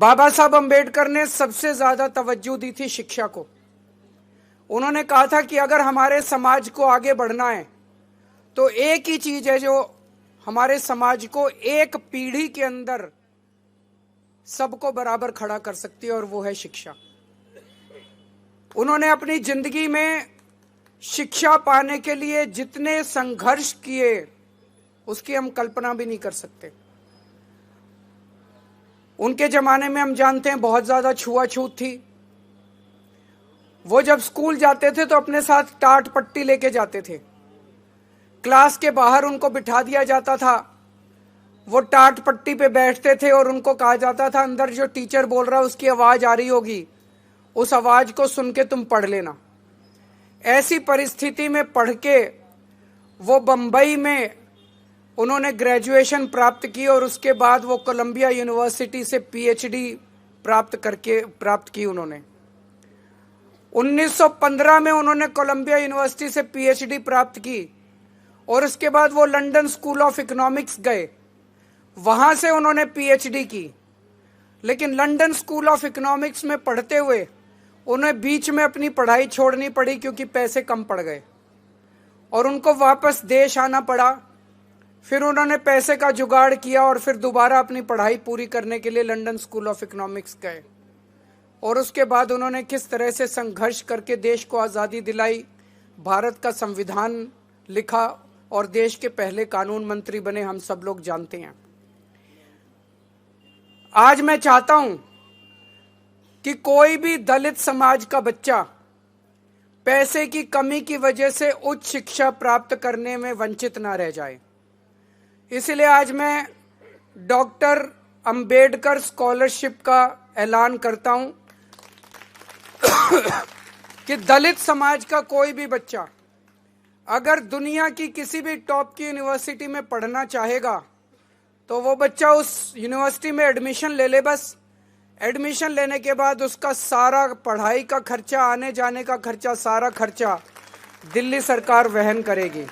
बाबा साहब अंबेडकर ने सबसे ज्यादा तवज्जो दी थी शिक्षा को। उन्होंने कहा था कि अगर हमारे समाज को आगे बढ़ना है तो एक ही चीज है जो हमारे समाज को एक पीढ़ी के अंदर सबको बराबर खड़ा कर सकती है, और वो है शिक्षा। उन्होंने अपनी जिंदगी में शिक्षा पाने के लिए जितने संघर्ष किए उसकी हम कल्पना भी नहीं कर सकते। उनके जमाने में हम जानते हैं बहुत ज्यादा छुआछूत थी। वो जब स्कूल जाते थे तो अपने साथ टाट पट्टी लेके जाते थे। क्लास के बाहर उनको बिठा दिया जाता था, वो टाट पट्टी पे बैठते थे और उनको कहा जाता था अंदर जो टीचर बोल रहा है उसकी आवाज आ रही होगी, उस आवाज को सुन के तुम पढ़ लेना। ऐसी परिस्थिति में पढ़ के वो बंबई में उन्होंने ग्रेजुएशन प्राप्त की और उसके बाद वो कोलंबिया यूनिवर्सिटी से पीएचडी प्राप्त की उन्होंने। 1915 में उन्होंने कोलंबिया यूनिवर्सिटी से पीएचडी प्राप्त की और उसके बाद वो लंदन स्कूल ऑफ इकोनॉमिक्स गए, वहां से उन्होंने पीएचडी की। लेकिन लंदन स्कूल ऑफ इकोनॉमिक्स में पढ़ते हुए उन्हें बीच में अपनी पढ़ाई छोड़नी पड़ी क्योंकि पैसे कम पड़ गए और उनको वापस देश आना पड़ा। फिर उन्होंने पैसे का जुगाड़ किया और फिर दोबारा अपनी पढ़ाई पूरी करने के लिए लंदन स्कूल ऑफ इकोनॉमिक्स गए और उसके बाद उन्होंने किस तरह से संघर्ष करके देश को आज़ादी दिलाई, भारत का संविधान लिखा और देश के पहले कानून मंत्री बने, हम सब लोग जानते हैं। आज मैं चाहता हूं कि कोई भी दलित समाज का बच्चा पैसे की कमी की वजह से उच्च शिक्षा प्राप्त करने में वंचित ना रह जाए। इसलिए आज मैं डॉक्टर अंबेडकर स्कॉलरशिप का ऐलान करता हूं कि दलित समाज का कोई भी बच्चा अगर दुनिया की किसी भी टॉप की यूनिवर्सिटी में पढ़ना चाहेगा तो वो बच्चा उस यूनिवर्सिटी में एडमिशन ले ले। बस एडमिशन लेने के बाद उसका सारा पढ़ाई का खर्चा, आने जाने का खर्चा, सारा खर्चा दिल्ली सरकार वहन करेगी।